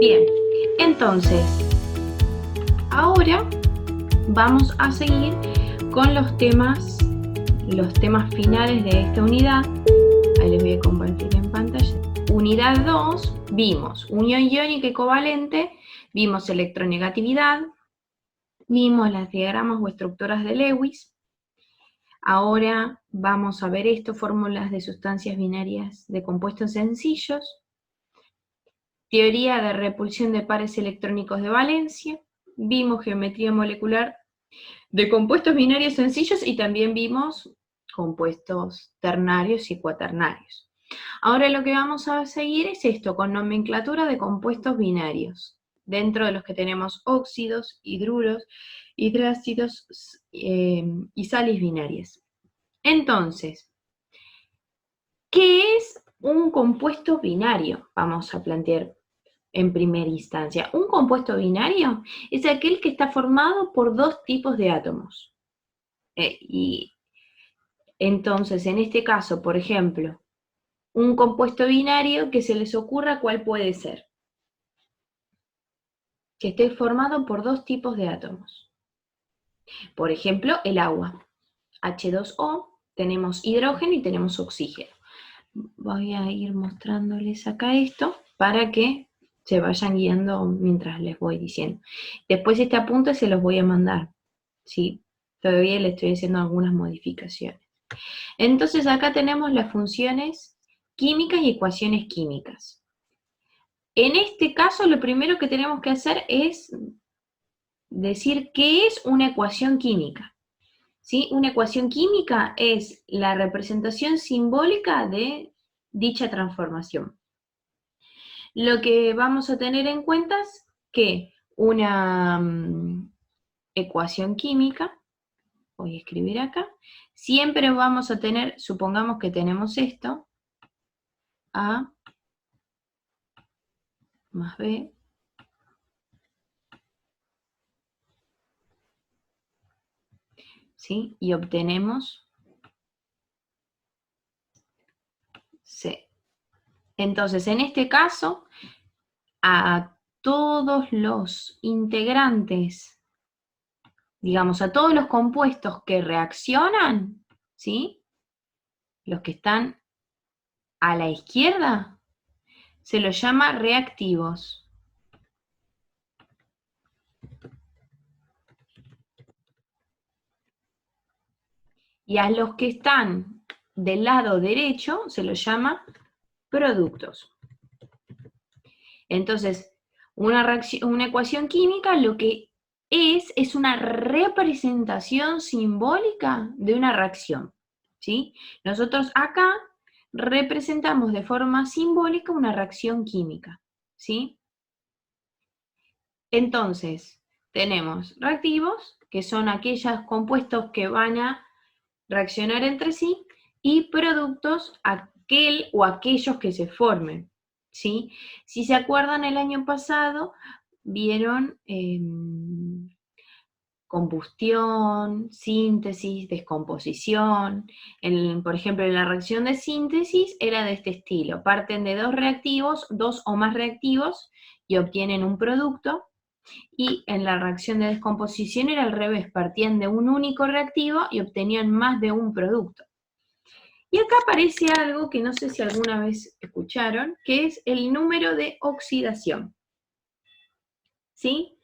Bien, entonces, ahora vamos a seguir con los temas finales de esta unidad. Ahí les voy a compartir en pantalla. Unidad 2, vimos unión iónica y covalente, vimos electronegatividad, vimos las diagramas o estructuras de Lewis. Ahora vamos a ver esto, fórmulas de sustancias binarias de compuestos sencillos, teoría de repulsión de pares electrónicos de valencia, vimos geometría molecular de compuestos binarios sencillos y también vimos compuestos ternarios y cuaternarios. Ahora lo que vamos a seguir es esto, con nomenclatura de compuestos binarios, dentro de los que tenemos óxidos, hidruros, hidrácidos y sales binarias. Entonces, ¿qué es un compuesto binario? Vamos a plantear en primera instancia. Un compuesto binario es aquel que está formado por dos tipos de átomos. Y entonces, en este caso, por ejemplo, un compuesto binario que se les ocurra cuál puede ser. Que esté formado por dos tipos de átomos. Por ejemplo, el agua. H2O, tenemos hidrógeno y tenemos oxígeno. Voy a ir mostrándoles acá esto para que se vayan guiando mientras les voy diciendo. Después este apunte se los voy a mandar, ¿sí? Todavía le estoy haciendo algunas modificaciones. Entonces acá tenemos las funciones químicas y ecuaciones químicas. En este caso lo primero que tenemos que hacer es decir qué es una ecuación química. ¿Sí? Una ecuación química es la representación simbólica de dicha transformación. Lo que vamos a tener en cuenta es que una ecuación química, voy a escribir acá, siempre vamos a tener, supongamos que tenemos esto, A más B ¿sí? Y obtenemos C. Entonces, en este caso, a todos los integrantes, digamos, a todos los compuestos que reaccionan, ¿sí? Los que están a la izquierda, se los llama reactivos. Y a los que están del lado derecho se los llama productos. Entonces, una ecuación química lo que es una representación simbólica de una reacción, ¿sí? Nosotros acá representamos de forma simbólica una reacción química, ¿sí? Entonces, tenemos reactivos, que son aquellos compuestos que van a reaccionar entre sí, y productos, aquel o aquellos que se formen, ¿sí? Si se acuerdan, el año pasado vieron combustión, síntesis, descomposición. Por ejemplo, en la reacción de síntesis era de este estilo. Parten de dos reactivos, dos o más reactivos, y obtienen un producto. Y en la reacción de descomposición era al revés, partían de un único reactivo y obtenían más de un producto. Y acá aparece algo que no sé si alguna vez escucharon, que es el número de oxidación. ¿Sí?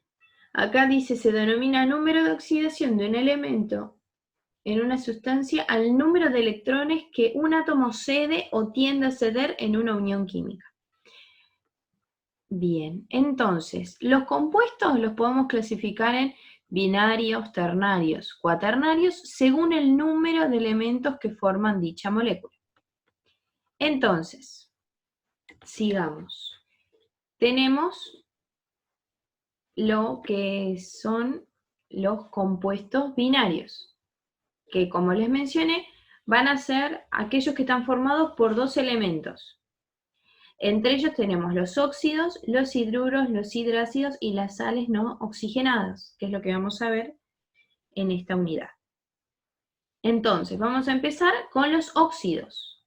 Acá dice, se denomina número de oxidación de un elemento en una sustancia al número de electrones que un átomo cede o tiende a ceder en una unión química. Bien, entonces, los compuestos los podemos clasificar en binarios, ternarios, cuaternarios, según el número de elementos que forman dicha molécula. Entonces, sigamos. Tenemos lo que son los compuestos binarios, que como les mencioné, van a ser aquellos que están formados por dos elementos. Entre ellos tenemos los óxidos, los hidruros, los hidrácidos y las sales no oxigenadas, que es lo que vamos a ver en esta unidad. Entonces, vamos a empezar con los óxidos.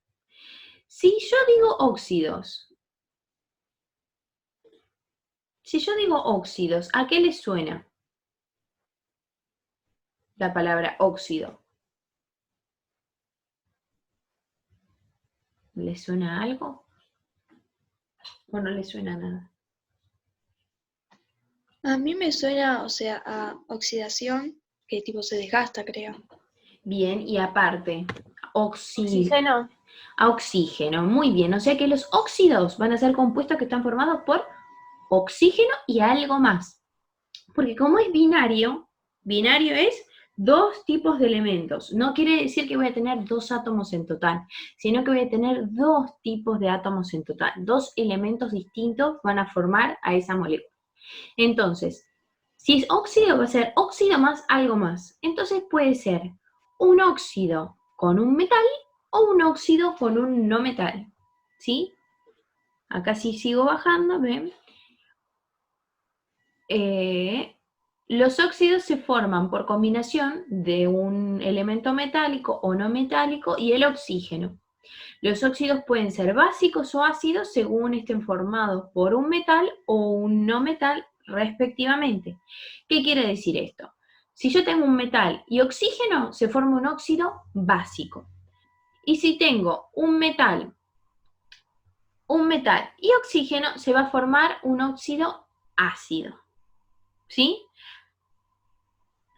Si yo digo óxidos, Si yo digo óxidos, ¿a qué les suena la palabra óxido? ¿Les suena algo? ¿O no les suena nada? A mí me suena, o sea, a oxidación, que tipo se desgasta, creo. Bien, y aparte, Oxígeno. a oxígeno, muy bien. O sea que los óxidos van a ser compuestos que están formados por oxígeno y algo más. Porque como es binario, binario es dos tipos de elementos. No quiere decir que voy a tener dos átomos en total, sino que voy a tener dos tipos de átomos en total. Dos elementos distintos van a formar a esa molécula. Entonces, si es óxido, va a ser óxido más algo más. Entonces puede ser un óxido con un metal o un óxido con un no metal. ¿Sí? Acá sí sigo bajando, ¿ven? Los óxidos se forman por combinación de un elemento metálico o no metálico y el oxígeno. Los óxidos pueden ser básicos o ácidos según estén formados por un metal o un no metal respectivamente. ¿Qué quiere decir esto? Si yo tengo un metal y oxígeno, se forma un óxido básico. Y si tengo un metal y oxígeno, se va a formar un óxido ácido. ¿Sí?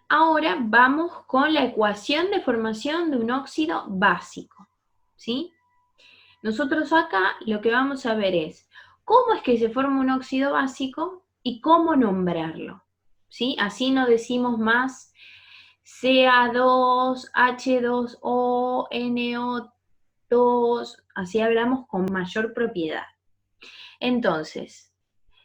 Ahora vamos con la ecuación de formación de un óxido básico. ¿Sí? Nosotros acá lo que vamos a ver es cómo es que se forma un óxido básico y cómo nombrarlo. ¿Sí? Así no decimos más Ca2, H2O, NO2, así hablamos con mayor propiedad. Entonces,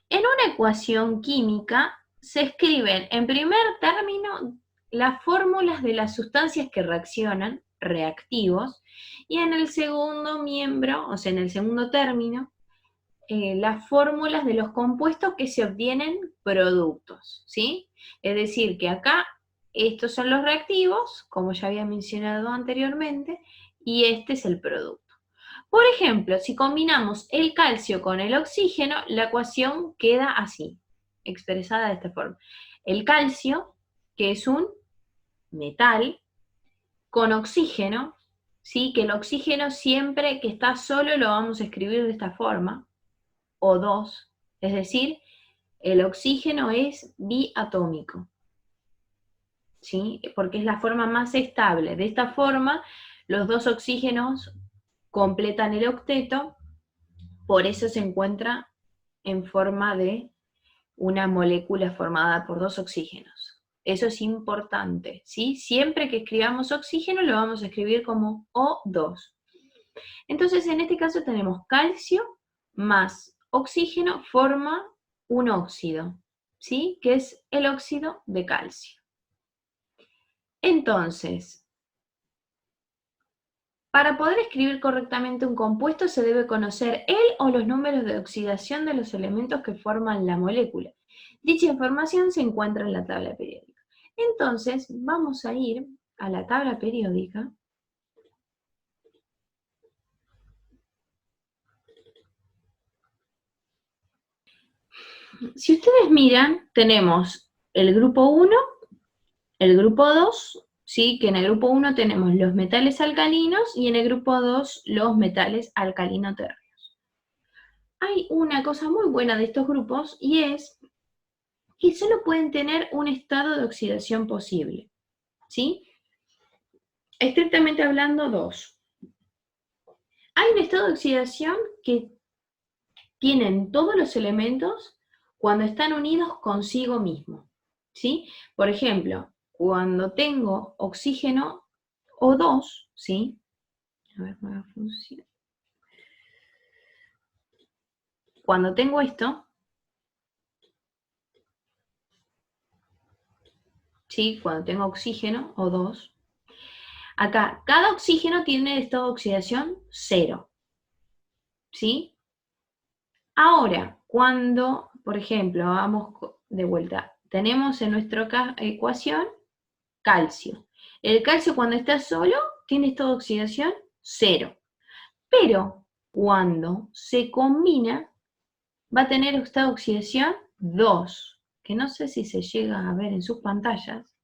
en una ecuación química se escriben en primer término las fórmulas de las sustancias que reaccionan, reactivos, y en el segundo miembro, o sea, en el segundo término, las fórmulas de los compuestos que se obtienen productos, ¿sí? Es decir, que acá estos son los reactivos, como ya había mencionado anteriormente, y este es el producto. Por ejemplo, si combinamos el calcio con el oxígeno, la ecuación queda así, expresada de esta forma. El calcio, que es un metal, con oxígeno, ¿sí? Que el oxígeno siempre que está solo lo vamos a escribir de esta forma, O2, es decir, el oxígeno es biatómico, ¿sí? Porque es la forma más estable. De esta forma, los dos oxígenos completan el octeto, por eso se encuentra en forma de una molécula formada por dos oxígenos. Eso es importante, ¿sí? Siempre que escribamos oxígeno lo vamos a escribir como O2. Entonces, en este caso tenemos calcio más oxígeno forma un óxido, ¿sí? Que es el óxido de calcio. Entonces, para poder escribir correctamente un compuesto se debe conocer el o los números de oxidación de los elementos que forman la molécula. Dicha información se encuentra en la tabla periódica. Entonces, vamos a ir a la tabla periódica. Si ustedes miran, tenemos el grupo 1, el grupo 2, ¿sí? Que en el grupo 1 tenemos los metales alcalinos y en el grupo 2 los metales alcalino-térreos. Hay una cosa muy buena de estos grupos y es que solo pueden tener un estado de oxidación posible, ¿sí? Estrictamente hablando, dos. Hay un estado de oxidación que tienen todos los elementos cuando están unidos consigo mismo, ¿sí? Por ejemplo, cuando tengo oxígeno O2, ¿sí? A ver, me va a funcionar. Cuando tengo esto, ¿sí? Cuando tengo oxígeno O2, acá cada oxígeno tiene estado de oxidación 0, ¿sí? Ahora, cuando, por ejemplo, vamos de vuelta, tenemos en nuestra ecuación calcio. El calcio cuando está solo tiene estado de oxidación 0, pero cuando se combina va a tener estado de oxidación 2, que no sé si se llega a ver en sus pantallas.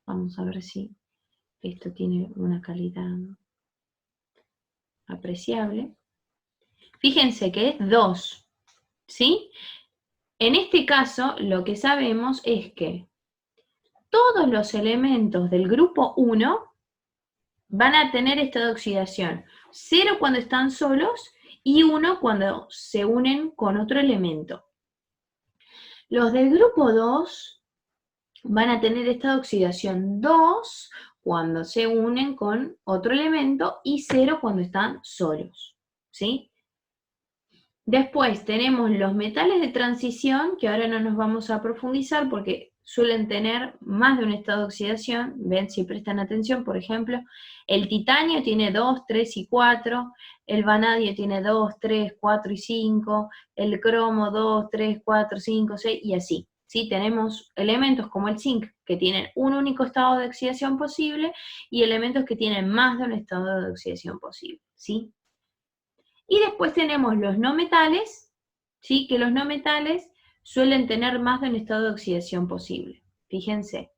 Vamos a ver si esto tiene una calidad apreciable. Fíjense que es 2, ¿sí? En este caso, lo que sabemos es que todos los elementos del grupo 1 van a tener estado de oxidación. 0 cuando están solos y 1 cuando se unen con otro elemento. Los del grupo 2 van a tener estado de oxidación 2 cuando se unen con otro elemento y 0 cuando están solos, ¿sí? Después tenemos los metales de transición, que ahora no nos vamos a profundizar porque suelen tener más de un estado de oxidación. Ven, si prestan atención, por ejemplo, el titanio tiene 2, 3 y 4, el vanadio tiene 2, 3, 4 y 5, el cromo 2, 3, 4, 5, 6 y así. ¿Sí? Tenemos elementos como el zinc que tienen un único estado de oxidación posible y elementos que tienen más de un estado de oxidación posible, ¿sí? Y después tenemos los no metales, ¿sí? Que los no metales suelen tener más de un estado de oxidación posible. Fíjense.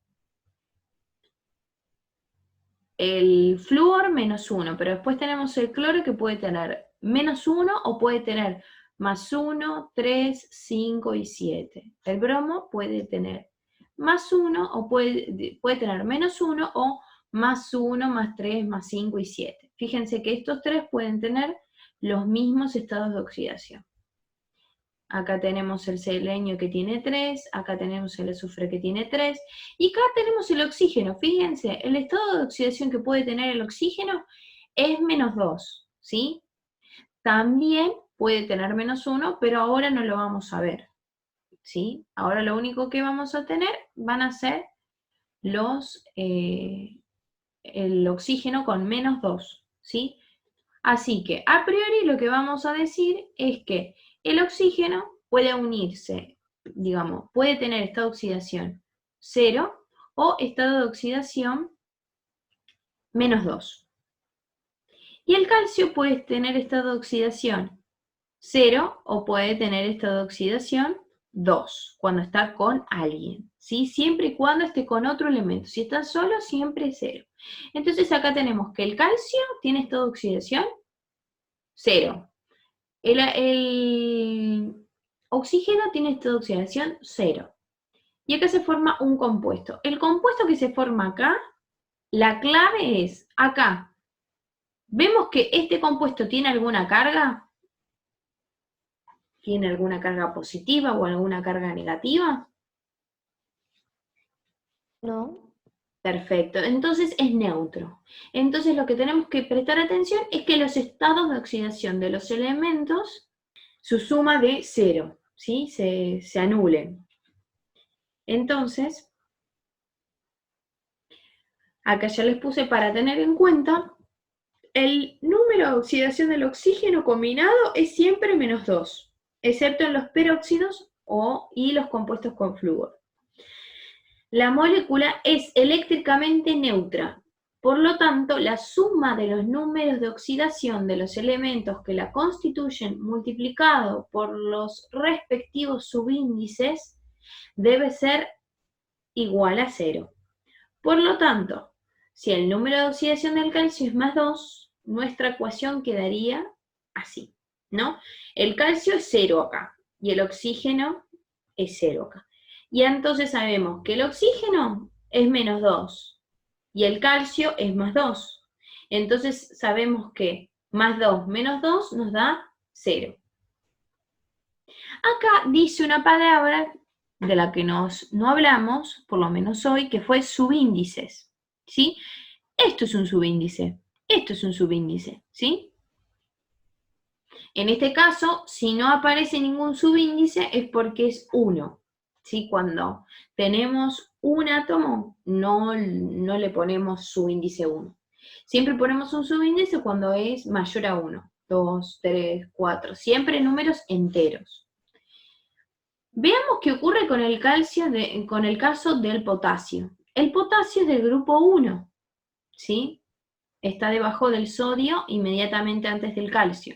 El flúor -1, pero después tenemos el cloro que puede tener -1 o puede tener +1, 3, 5 y 7. El bromo puede tener +1 o puede tener -1 o +1, +3, +5 y 7. Fíjense que estos tres pueden tener los mismos estados de oxidación. Acá tenemos el selenio que tiene 3, acá tenemos el azufre que tiene 3, y acá tenemos el oxígeno. Fíjense, el estado de oxidación que puede tener el oxígeno es -2, ¿sí? También puede tener -1, pero ahora no lo vamos a ver, ¿sí? Ahora lo único que vamos a tener van a ser el oxígeno con -2, ¿sí? Así que, a priori, lo que vamos a decir es que el oxígeno puede unirse, digamos, puede tener estado de oxidación 0 o estado de oxidación -2. Y el calcio puede tener estado de oxidación 0 o puede tener estado de oxidación 2 cuando está con alguien, ¿sí? Siempre y cuando esté con otro elemento. Si está solo, siempre es 0. Entonces acá tenemos que el calcio tiene estado de oxidación 0. El oxígeno tiene estado de oxidación 0. Y acá se forma un compuesto. El compuesto que se forma acá, la clave es acá. ¿Vemos que este compuesto tiene alguna carga? ¿Tiene alguna carga positiva o alguna carga negativa? No. Perfecto, entonces es neutro. Entonces lo que tenemos que prestar atención es que los estados de oxidación de los elementos, su suma de 0, ¿sí? Se anulen. Entonces, acá ya les puse para tener en cuenta, el número de oxidación del oxígeno combinado es siempre -2, excepto en los peróxidos y los compuestos con flúor. La molécula es eléctricamente neutra, por lo tanto, la suma de los números de oxidación de los elementos que la constituyen multiplicado por los respectivos subíndices debe ser igual a 0. Por lo tanto, si el número de oxidación del calcio es +2, nuestra ecuación quedaría así, ¿no? El calcio es 0 acá y el oxígeno es 0 acá. Y entonces sabemos que el oxígeno es -2 y el calcio es +2. Entonces sabemos que +2 menos 2 nos da 0. Acá dice una palabra de la que no hablamos, por lo menos hoy, que fue subíndices, ¿sí? Esto es un subíndice, esto es un subíndice, ¿sí? En este caso, si no aparece ningún subíndice es porque es 1, ¿sí? Cuando tenemos un átomo, no le ponemos subíndice 1. Siempre ponemos un subíndice cuando es mayor a 1, 2, 3, 4, siempre números enteros. Veamos qué ocurre con el calcio, con el caso del potasio. El potasio es del grupo 1, ¿sí? Está debajo del sodio inmediatamente antes del calcio.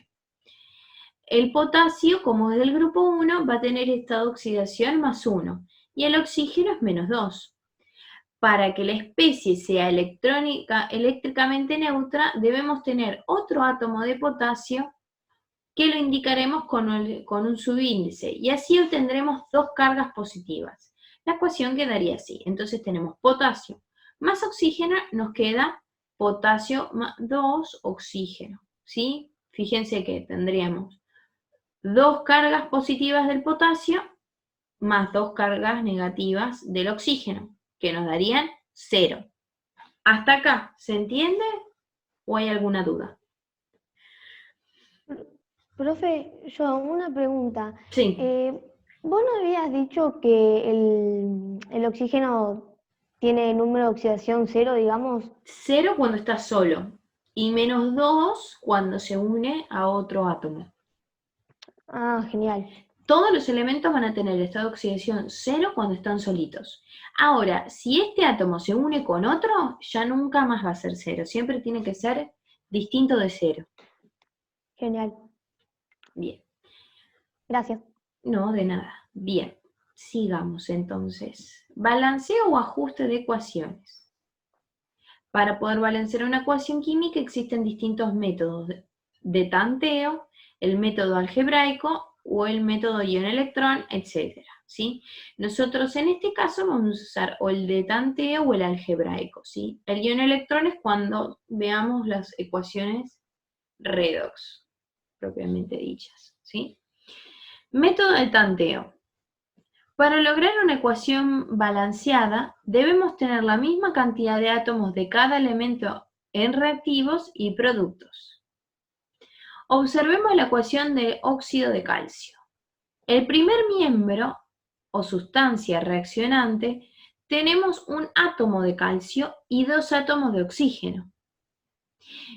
El potasio, como es del grupo 1, va a tener estado de oxidación +1, y el oxígeno es -2. Para que la especie sea eléctricamente neutra, debemos tener otro átomo de potasio que lo indicaremos con un subíndice, y así obtendremos dos cargas positivas. La ecuación quedaría así. Entonces tenemos potasio más oxígeno, nos queda potasio más 2 oxígeno, ¿sí? Fíjense que tendríamos dos cargas positivas del potasio más dos cargas negativas del oxígeno, que nos darían 0. ¿Hasta acá se entiende o hay alguna duda? Profe, yo una pregunta. Sí. ¿Vos no habías dicho que el oxígeno tiene número de oxidación 0, digamos? 0 cuando está solo y -2 cuando se une a otro átomo. Ah, genial. Todos los elementos van a tener estado de oxidación 0 cuando están solitos. Ahora, si este átomo se une con otro, ya nunca más va a ser 0. Siempre tiene que ser distinto de 0. Genial. Bien. Gracias. No, de nada. Bien. Sigamos entonces. Balanceo o ajuste de ecuaciones. Para poder balancear una ecuación química existen distintos métodos de tanteo, el método algebraico o el método ion-electrón, etc. ¿sí? Nosotros en este caso vamos a usar o el de tanteo o el algebraico. ¿sí? El ion-electrón es cuando veamos las ecuaciones redox, propiamente dichas. ¿sí? Método de tanteo. Para lograr una ecuación balanceada, debemos tener la misma cantidad de átomos de cada elemento en reactivos y productos. Observemos la ecuación de óxido de calcio. El primer miembro, o sustancia reaccionante, tenemos un átomo de calcio y dos átomos de oxígeno.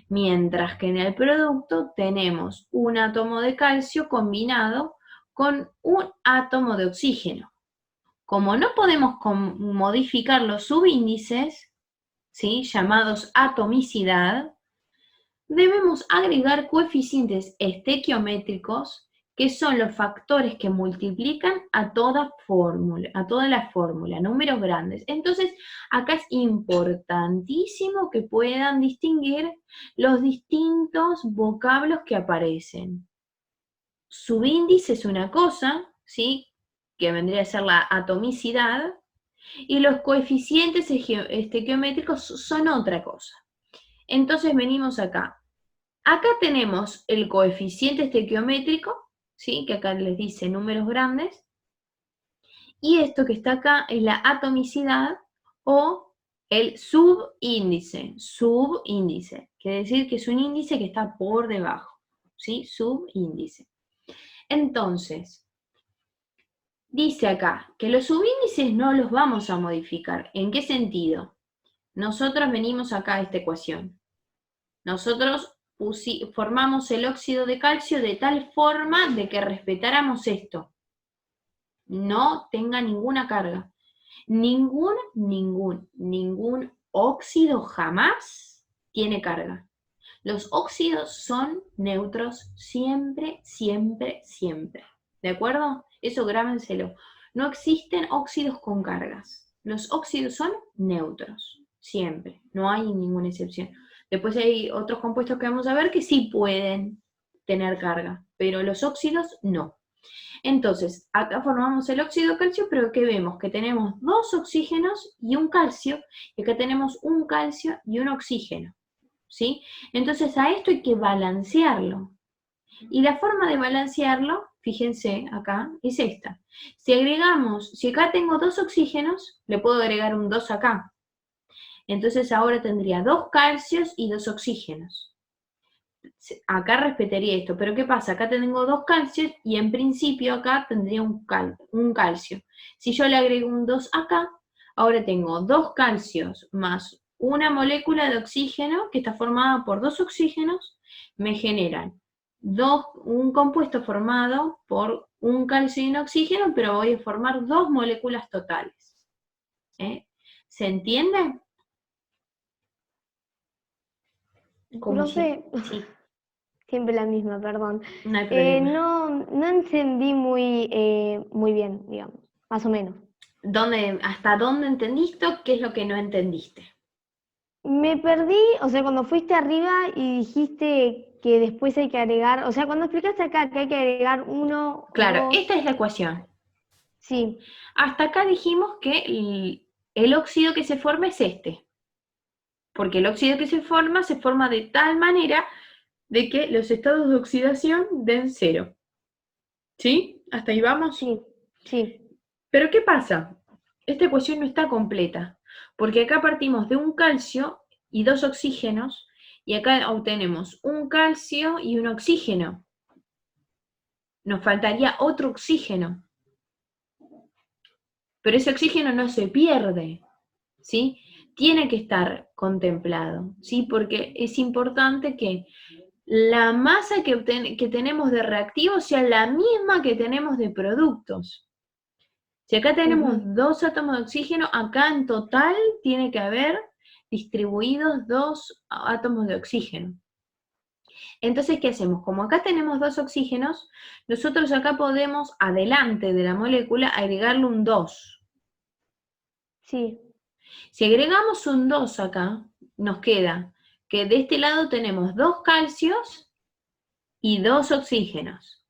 Mientras que en el producto tenemos un átomo de calcio combinado con un átomo de oxígeno. Como no podemos modificar los subíndices, ¿sí? llamados atomicidad, debemos agregar coeficientes estequiométricos, que son los factores que multiplican a toda la fórmula, números grandes. Entonces, acá es importantísimo que puedan distinguir los distintos vocablos que aparecen. Subíndice es una cosa, ¿sí? que vendría a ser la atomicidad, y los coeficientes estequiométricos son otra cosa. Entonces venimos acá. Acá tenemos el coeficiente estequiométrico, ¿sí? que acá les dice números grandes, y esto que está acá es la atomicidad o el subíndice. Subíndice, quiere decir que es un índice que está por debajo, ¿sí? Subíndice. Entonces, dice acá que los subíndices no los vamos a modificar. ¿En qué sentido? Nosotros venimos acá a esta ecuación. Nosotros formamos el óxido de calcio de tal forma de que respetáramos esto. No tenga ninguna carga. Ningún óxido jamás tiene carga. Los óxidos son neutros siempre, siempre, siempre. ¿De acuerdo? Eso grábenselo. No existen óxidos con cargas. Los óxidos son neutros, siempre. No hay ninguna excepción. Después hay otros compuestos que vamos a ver que sí pueden tener carga, pero los óxidos no. Entonces, acá formamos el óxido de calcio, pero ¿qué vemos? Que tenemos dos oxígenos y un calcio, y acá tenemos un calcio y un oxígeno. ¿Sí? Entonces a esto hay que balancearlo. Y la forma de balancearlo, fíjense acá, es esta. Si acá tengo dos oxígenos, le puedo agregar un 2 acá. Entonces ahora tendría dos calcios y dos oxígenos. Acá respetaría esto, pero ¿qué pasa? Acá tengo dos calcios y en principio acá tendría un calcio. Si yo le agrego un 2 acá, ahora tengo dos calcios más una molécula de oxígeno que está formada por dos oxígenos, me generan un compuesto formado por un calcio y un oxígeno, pero voy a formar dos moléculas totales. ¿Se entiende? Profe, Sí. Siempre la misma, perdón. No hay problema. No entendí muy bien, digamos, más o menos. ¿Hasta dónde entendiste o qué es lo que no entendiste? Me perdí, o sea, cuando fuiste arriba y dijiste que después hay que agregar, o sea, cuando explicaste acá que hay que agregar 1 o Claro, 2, esta es la ecuación. sí. Hasta acá dijimos que el óxido que se forma es este. Porque el óxido que se forma de tal manera de que los estados de oxidación den 0. ¿Sí? ¿Hasta ahí vamos? Sí, sí. Pero ¿qué pasa? Esta ecuación no está completa, porque acá partimos de un calcio y 2 oxígenos, y acá obtenemos un calcio y un oxígeno. Nos faltaría otro oxígeno. Pero ese oxígeno no se pierde, ¿sí? Tiene que estar contemplado, ¿sí? Porque es importante que la masa que tenemos de reactivos sea la misma que tenemos de productos. Si acá tenemos 2 átomos de oxígeno, acá en total tiene que haber distribuidos 2 átomos de oxígeno. Entonces, ¿qué hacemos? Como acá tenemos 2 oxígenos, nosotros acá podemos, adelante de la molécula, agregarle un 2. Sí. Si agregamos un 2 acá, nos queda que de este lado tenemos 2 calcios y 2 oxígenos.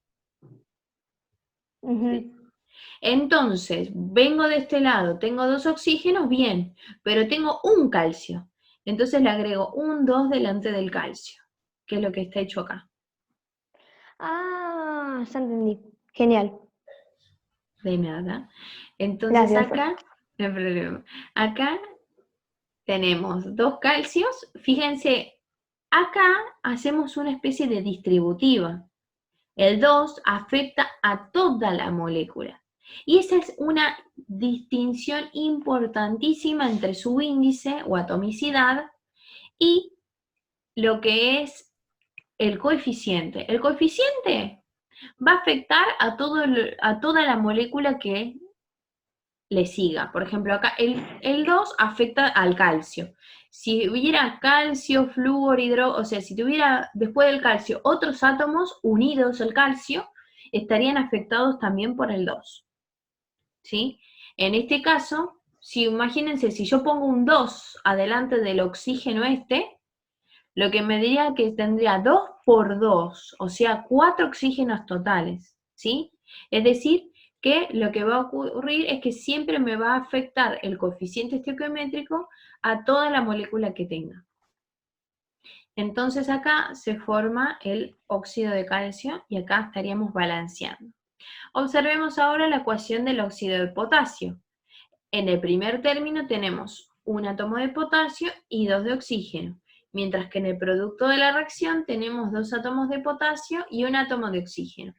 Entonces, vengo de este lado, tengo 2 oxígenos, bien, pero tengo un calcio. Entonces le agrego un 2 delante del calcio, que es lo que está hecho acá. Ah, ya entendí. Genial. De nada. Entonces Gracias. acá, no hay problema. Acá tenemos 2 calcios. Fíjense, acá hacemos una especie de distributiva. El 2 afecta a toda la molécula. Y esa es una distinción importantísima entre su índice o atomicidad y lo que es el coeficiente. El coeficiente va a afectar a toda la molécula que le siga. Por ejemplo, acá el 2 afecta al calcio. Si hubiera calcio, flúor, o sea, si tuviera después del calcio otros átomos unidos al calcio, estarían afectados también por el 2. ¿Sí? En este caso, imagínense, si yo pongo un 2 adelante del oxígeno lo que me diría que tendría 2 por 2, o sea, 4 oxígenos totales, ¿sí? Es decir, que lo que va a ocurrir es que siempre me va a afectar el coeficiente estequiométrico a toda la molécula que tenga. Entonces acá se forma el óxido de calcio y acá estaríamos balanceando. Observemos ahora la ecuación del óxido de potasio. En el primer término tenemos un átomo de potasio y 2 de oxígeno, mientras que en el producto de la reacción tenemos 2 átomos de potasio y un átomo de oxígeno.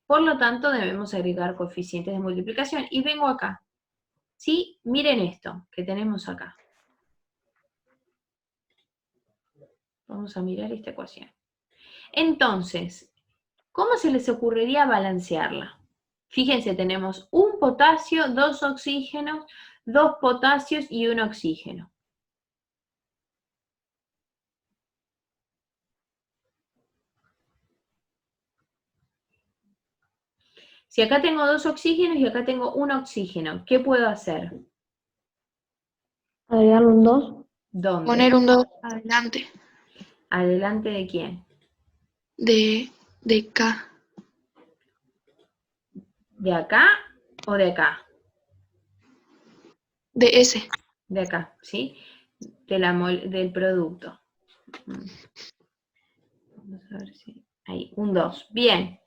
Por lo tanto, debemos agregar coeficientes de multiplicación. Y vengo acá. ¿Sí? Miren esto que tenemos acá. Vamos a mirar esta ecuación. Entonces, ¿cómo se les ocurriría balancearla? Fíjense, tenemos un potasio, 2 oxígenos, 2 potasios y un oxígeno. Si acá tengo 2 oxígenos y acá tengo un oxígeno, ¿qué puedo hacer? Agregarle un 2. ¿Dónde? Poner un 2 adelante ¿Adelante de quién? de K. ¿De acá o de acá? De S. De acá, ¿sí? Del producto. Vamos a ver si... Ahí, un 2. Bien.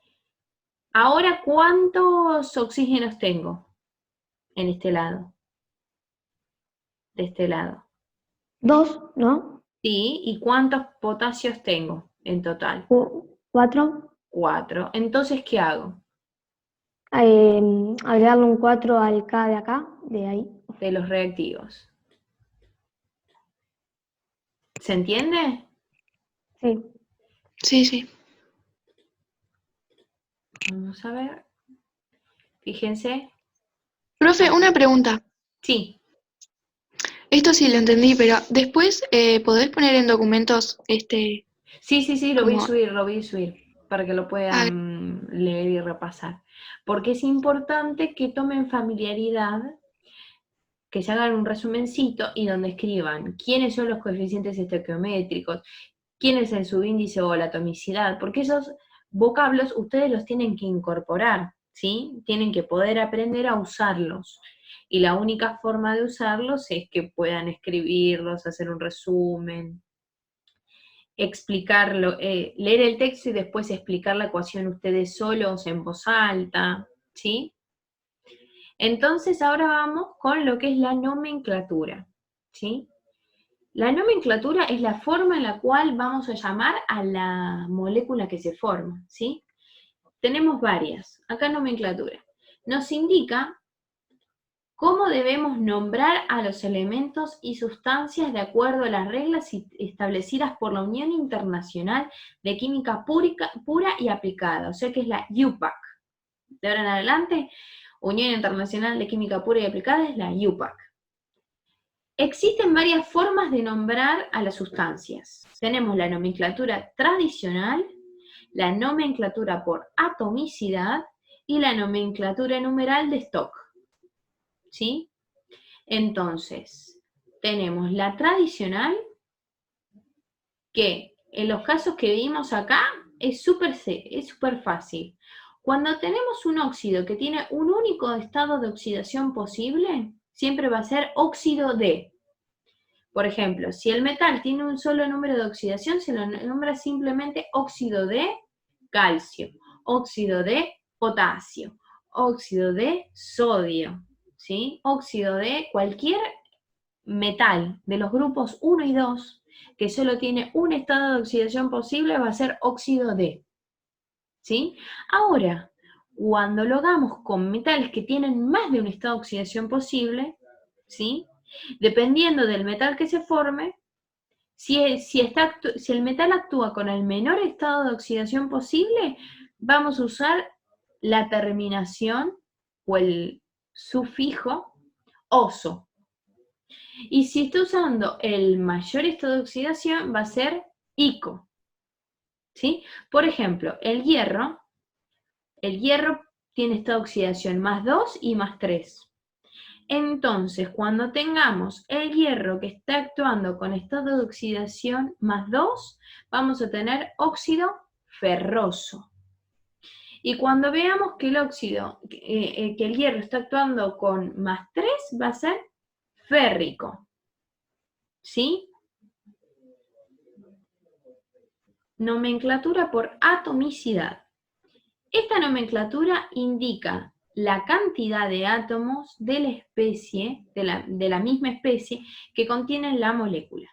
Ahora, ¿cuántos oxígenos tengo en este lado? De este lado. 2, ¿no? Sí, ¿y cuántos potasios tengo en total? 4. 4. Entonces, ¿qué hago? Agregarle un 4 al K de acá, de ahí. De los reactivos. ¿Se entiende? Sí. Sí, sí. Vamos a ver. Fíjense. Profe, una pregunta. Sí. Esto sí lo entendí, pero después podés poner en documentos Sí, lo voy a Como- subir, para que lo puedan leer y repasar. Porque es importante que tomen familiaridad, que se hagan un resumencito y donde escriban quiénes son los coeficientes estequiométricos, quién es el subíndice o la atomicidad, porque esos vocablos ustedes los tienen que incorporar, ¿sí? Tienen que poder aprender a usarlos. Y la única forma de usarlos es que puedan escribirlos, hacer un resumen, explicarlo, leer el texto y después explicar la ecuación ustedes solos en voz alta, ¿sí? Entonces ahora vamos con lo que es la nomenclatura, ¿sí? La nomenclatura es la forma en la cual vamos a llamar a la molécula que se forma, ¿sí? Tenemos varias. Acá nomenclatura. Nos indica cómo debemos nombrar a los elementos y sustancias de acuerdo a las reglas establecidas por la Unión Internacional de Química Pura y Aplicada, o sea que es la UPAC. De ahora en adelante, Unión Internacional de Química Pura y Aplicada es la UPAC. Existen varias formas de nombrar a las sustancias. Tenemos la nomenclatura tradicional, la nomenclatura por atomicidad y la nomenclatura numeral de Stock. ¿Sí? Entonces, tenemos la tradicional, que en los casos que vimos acá es súper fácil. Cuando tenemos un óxido que tiene un único estado de oxidación posible, siempre va a ser óxido de. Por ejemplo, si el metal tiene un solo número de oxidación, se lo nombra simplemente óxido de calcio, óxido de potasio, óxido de sodio, ¿sí? Óxido de cualquier metal de los grupos 1 y 2 que solo tiene un estado de oxidación posible va a ser óxido de, ¿sí? Ahora, cuando lo hagamos con metales que tienen más de un estado de oxidación posible, ¿sí? Dependiendo del metal que se forme, si el metal actúa con el menor estado de oxidación posible, vamos a usar la terminación o el sufijo oso. Y si está usando el mayor estado de oxidación, va a ser ico. ¿Sí? Por ejemplo, el hierro tiene estado de oxidación más 2 y más 3. Entonces, cuando tengamos el hierro que está actuando con estado de oxidación más 2, vamos a tener óxido ferroso. Y cuando veamos que que el hierro está actuando con más 3, va a ser férrico. ¿Sí? Nomenclatura por atomicidad. Esta nomenclatura indica la cantidad de átomos de la especie, de la misma especie, que contienen la molécula.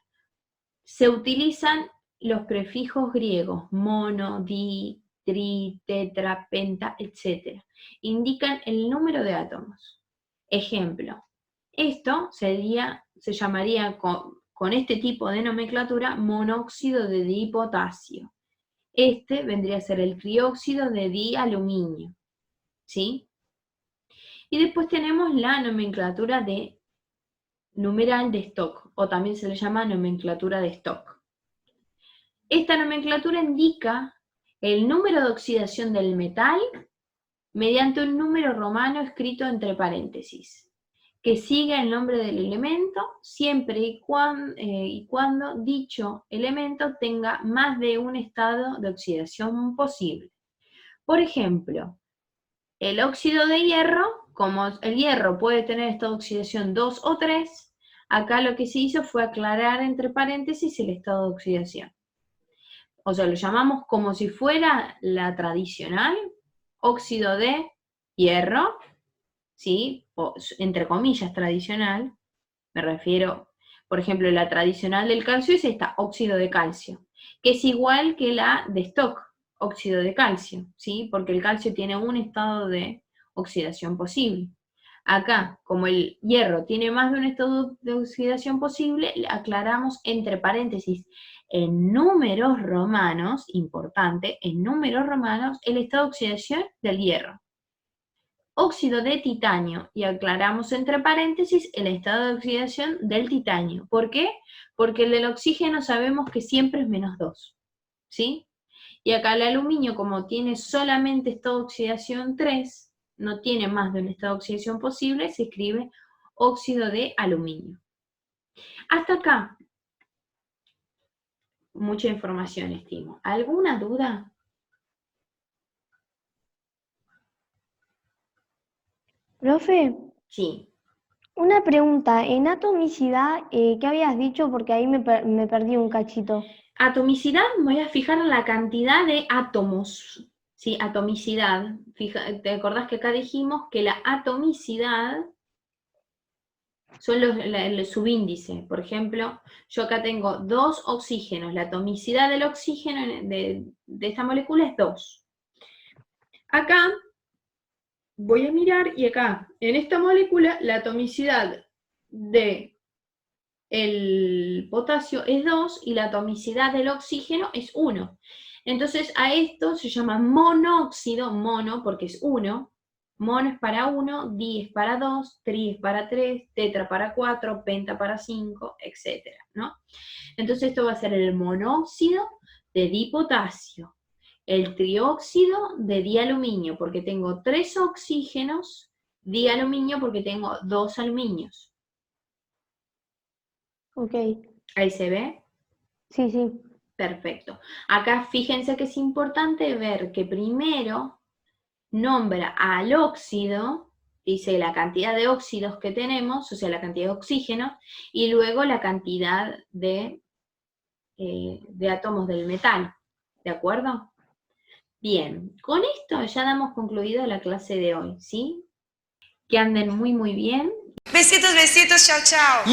Se utilizan los prefijos griegos, mono, di, tri, tetra, penta, etc. Indican el número de átomos. Ejemplo, esto se llamaría con este tipo de nomenclatura monóxido de dipotasio. Este vendría a ser el trióxido de dialuminio, ¿sí? Y después tenemos la nomenclatura de numeral de Stock, o también se le llama nomenclatura de Stock. Esta nomenclatura indica el número de oxidación del metal mediante un número romano escrito entre paréntesis, que siga el nombre del elemento siempre y cuando dicho elemento tenga más de un estado de oxidación posible. Por ejemplo, el óxido de hierro, como el hierro puede tener estado de oxidación 2 o 3, acá lo que se hizo fue aclarar entre paréntesis el estado de oxidación. O sea, lo llamamos como si fuera la tradicional, óxido de hierro, ¿sí? O, entre comillas, tradicional, me refiero, por ejemplo, la tradicional del calcio es esta, óxido de calcio, que es igual que la de Stock, óxido de calcio, ¿sí? Porque el calcio tiene un estado de oxidación posible. Acá, como el hierro tiene más de un estado de oxidación posible, aclaramos entre paréntesis en números romanos, importante, en números romanos, el estado de oxidación del hierro. Óxido de titanio, y aclaramos entre paréntesis el estado de oxidación del titanio. ¿Por qué? Porque el del oxígeno sabemos que siempre es menos 2. ¿sí? Y acá el aluminio, como tiene solamente estado de oxidación 3, no tiene más de un estado de oxidación posible, se escribe óxido de aluminio. Hasta acá, mucha información, estimo. ¿Alguna duda? Profe, Sí. una pregunta. En atomicidad, ¿qué habías dicho? Porque ahí me perdí un cachito. Atomicidad, me voy a fijar en la cantidad de átomos. ¿Sí? Atomicidad. ¿Te acordás que acá dijimos que la atomicidad son el subíndice? Por ejemplo, yo acá tengo 2 oxígenos. La atomicidad del oxígeno de esta molécula es 2. Acá voy a mirar y acá, en esta molécula, la atomicidad de el potasio es 2 y la atomicidad del oxígeno es 1. Entonces a esto se llama monóxido, mono porque es 1, mono es para 1, di es para 2, tri es para 3, tetra para 4, penta para 5, etc., ¿no? Entonces esto va a ser el monóxido de dipotasio, el trióxido de dialuminio, porque tengo 3 oxígenos, dialuminio porque tengo 2 aluminios. Ok. ¿Ahí se ve? Sí, sí. Perfecto. Acá fíjense que es importante ver que primero nombra al óxido, dice la cantidad de óxidos que tenemos, o sea, la cantidad de oxígeno, y luego la cantidad de átomos del metal. ¿De acuerdo? Bien, con esto ya damos concluida la clase de hoy, ¿sí? Que anden muy, muy bien. Besitos, besitos, chao, chao.